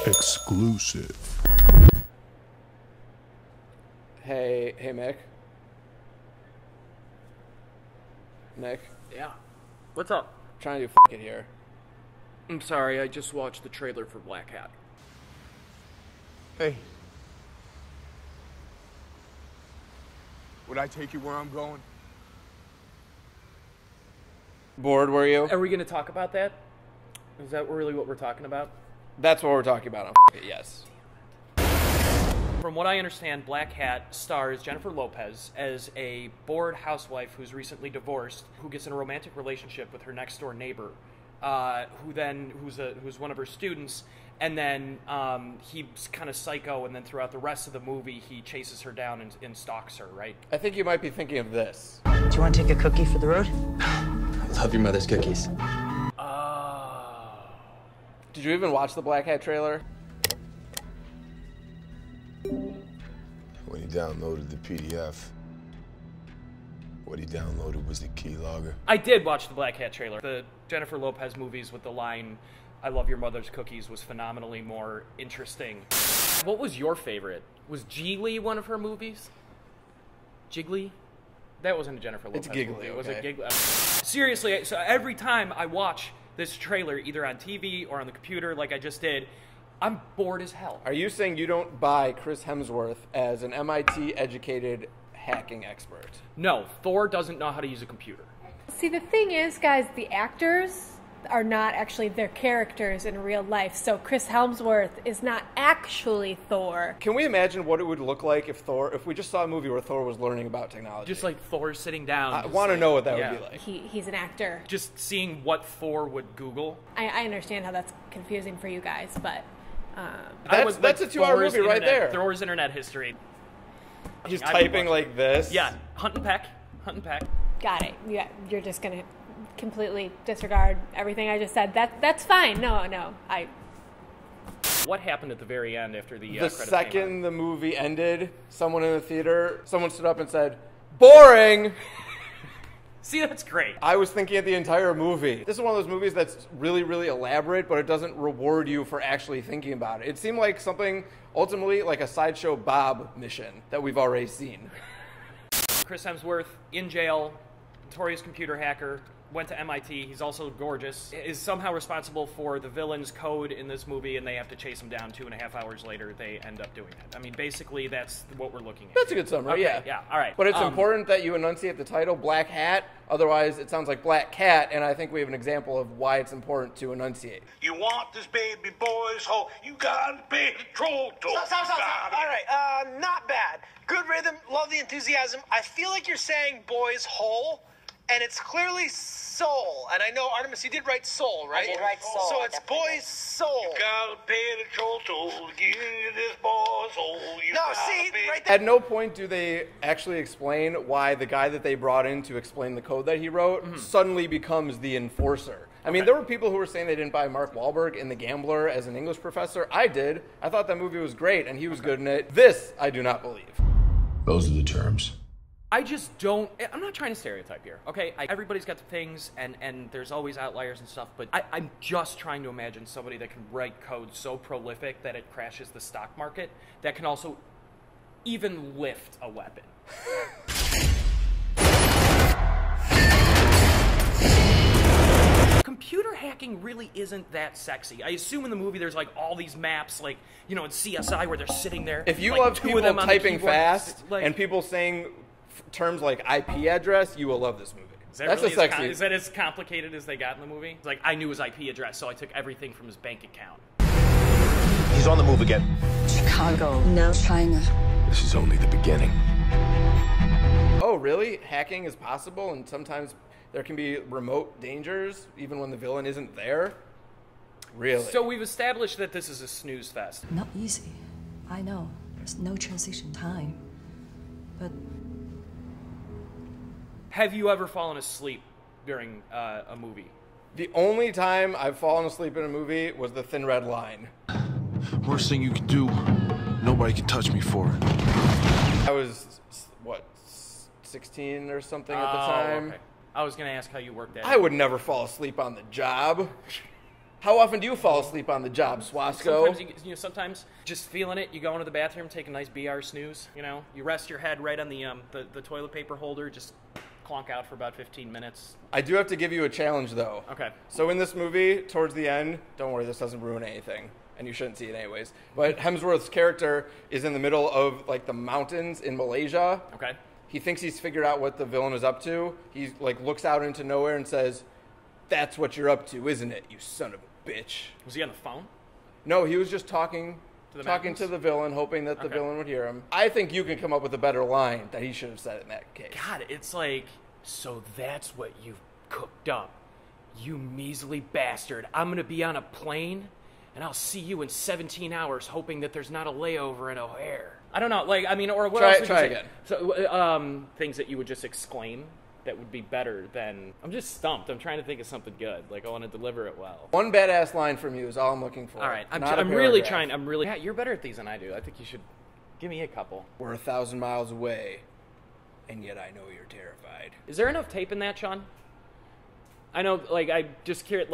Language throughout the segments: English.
Exclusive. Hey, Mick. Mick, Yeah. What's up? trying to do it here. I'm sorry, I just watched the trailer for Blackhat. Hey. Would I take you where I'm going? Bored, were you? Are we going to talk about that? Is that really what we're talking about? That's what we're talking about. Yes. From what I understand, Blackhat stars Jennifer Lopez as a bored housewife who's recently divorced, who gets in a romantic relationship with her next door neighbor, who's one of her students, and then he's kind of psycho, and then throughout the rest of the movie, he chases her down and stalks her. Right? I think you might be thinking of this. Do you want to take a cookie for the road? I love your mother's cookies. Did you even watch the Blackhat trailer? When he downloaded the PDF, what he downloaded was the keylogger. I did watch the Blackhat trailer. The Jennifer Lopez movies with the line, "I love your mother's cookies," was phenomenally more interesting. What was your favorite? Was Jiggly one of her movies? Jiggly? That wasn't a Jennifer Lopez Giggly, movie. Was okay. it Giggly? Seriously, so every time I watch this trailer, either on TV or on the computer like I just did, I'm bored as hell. Are you saying you don't buy Chris Hemsworth as an MIT-educated hacking expert? No, Thor doesn't know how to use a computer. See, the thing is, guys, the actors are not actually their characters in real life. So Chris Hemsworth is not actually Thor. Can we imagine what it would look like if we just saw a movie where Thor was learning about technology? Just like Thor sitting down. I want to know what that would be like. He's an actor. Just seeing what Thor would Google. I understand how that's confusing for you guys, but... That's a 2-hour movie right there. Thor's internet history. He's typing like this. Yeah, hunt and peck. Got it. Yeah, you're just going to completely disregard everything I just said. That's fine. No. What happened at the very end after the The credits came second the movie ended, someone in the theater, someone stood up and said, "Boring!" See, that's great. I was thinking of the entire movie. This is one of those movies that's really, really elaborate, but it doesn't reward you for actually thinking about it. It seemed like something, ultimately, like a Sideshow Bob mission that we've already seen. Chris Hemsworth, in jail, notorious computer hacker, went to MIT, he's also gorgeous, is somehow responsible for the villain's code in this movie, and they have to chase him down 2.5 hours later. They end up doing it. I mean, basically, that's what we're looking at. That's a good summary, Okay, yeah. all right. But it's important that you enunciate the title, Blackhat, otherwise it sounds like Blackcat, and I think we have an example of why it's important to enunciate. You want this baby boy's hole, you gotta pay the troll toll. Stop. All right, not bad. Good rhythm, love the enthusiasm. I feel like you're saying boy's hole, and it's clearly soul. And I know, Artemis, you did write soul, right? I did write soul. So it's boy's soul. You gotta pay the troll toll to get this boy's hole. No, see, right there. At no point do they actually explain why the guy that they brought in to explain the code that he wrote suddenly becomes the enforcer. I mean, there were people who were saying they didn't buy Mark Wahlberg in The Gambler as an English professor. I did. I thought that movie was great, and he was good in it. This, I do not believe. Those are the terms. I just don't... I'm not trying to stereotype here, okay? Everybody's got the things, and there's always outliers and stuff, but I'm just trying to imagine somebody that can write code so prolific that it crashes the stock market, that can also even lift a weapon. Computer hacking really isn't that sexy. I assume in the movie there's like all these maps, like, you know, in CSI where they're sitting there. If you like, love two people of them on the typing keyboard, fast like, and people saying terms like IP address, you will love this movie. That's really is that as complicated as they got in the movie? It's like, I knew his IP address, so I took everything from his bank account. He's on the move again. Chicago, no China. This is only the beginning. Oh, really? Hacking is possible, and sometimes there can be remote dangers, even when the villain isn't there? Really? So we've established that this is a snooze fest. Not easy. I know. There's no transition time. But Have you ever fallen asleep during a movie? The only time I've fallen asleep in a movie was The Thin Red Line. Worst thing you can do, nobody can touch me for it. I was, what, 16 or something at the time? Okay. I was going to ask how you worked at it. I would never fall asleep on the job. How often do you fall asleep on the job, Swasko? Sometimes, sometimes just feeling it. You go into the bathroom, take a nice BR snooze. You rest your head right on the toilet paper holder, just clonk out for about 15 minutes. I do have to give you a challenge, though. Okay. So in this movie, towards the end, don't worry, this doesn't ruin anything, and you shouldn't see it anyways. But Hemsworth's character is in the middle of like the mountains in Malaysia. Okay. He thinks he's figured out what the villain is up to. He like looks out into nowhere and says, "That's what you're up to, isn't it, you son of a bitch?" Was he on the phone? No, he was just talking to the villain, hoping that the villain would hear him. I think you can come up with a better line that he should have said in that case. God, it's like, so that's what you've cooked up. You measly bastard. I'm going to be on a plane, and I'll see you in 17 hours hoping that there's not a layover in O'Hare. I don't know, or what else would you try say? again. So, things that you would just exclaim that would be better than... I'm just stumped. I'm trying to think of something good. Like, I want to deliver it well. One badass line from you is all I'm looking for. All right. Not a I'm really paragraph. trying. Yeah, you're better at these than I do. I think you should give me a couple. We're 1,000 miles away, and yet I know you're terrified. Is there enough tape in that, Sean? I know, I just curious,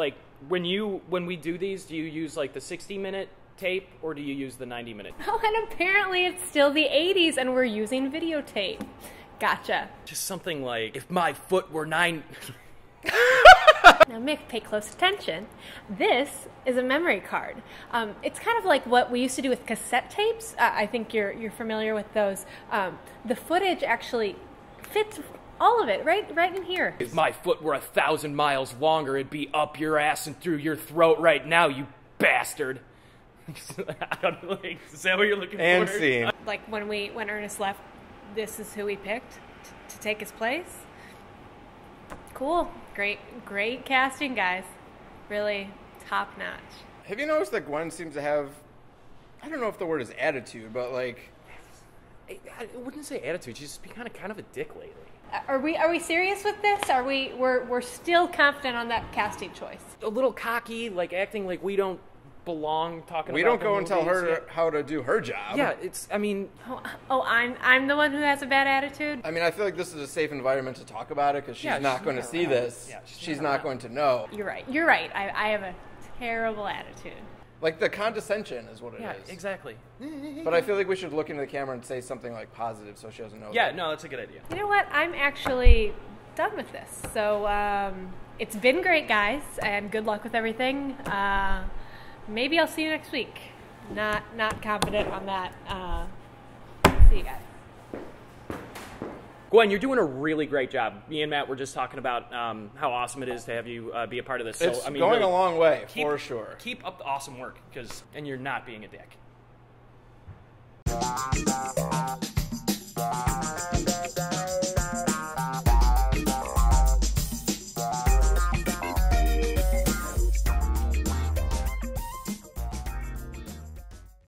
when we do these, do you use, the 60-minute tape, or do you use the 90-minute? Oh, and apparently it's still the 80s, and we're using videotape. Gotcha. Just something like, if my foot were 9... Now, Mick, pay close attention. This is a memory card. It's kind of like what we used to do with cassette tapes. I think you're familiar with those. The footage actually fits all of it right in here. If my foot were 1,000 miles longer, it'd be up your ass and through your throat right now, you bastard. I don't know, is that what you're looking for? And scene. Like when Ernest left, this is who we picked to take his place. Cool. Great casting, guys. Really top notch. Have you noticed that Gwen seems to have, I don't know if the word is attitude, but I wouldn't say attitude. She's just been kind of a dick lately. Are we serious with this? We're still confident on that casting choice? A little cocky, acting like we don't belong. We don't go and tell her how to do her job. Yeah, I'm the one who has a bad attitude? I feel like this is a safe environment to talk about it because she's not going to see this. Yeah, she's not going to know. You're right. I have a terrible attitude. Like the condescension is what it is. Yeah, exactly. But I feel like we should look into the camera and say something positive so she doesn't know. Yeah, no, that's a good idea. You know what? I'm actually done with this. So it's been great, guys, and good luck with everything. Maybe I'll see you next week. Not confident on that. See you guys. Gwen, you're doing a really great job. Me and Matt were just talking about how awesome it is to have you be a part of this. So, It's going a long way, for sure. Keep up the awesome work, and you're not being a dick.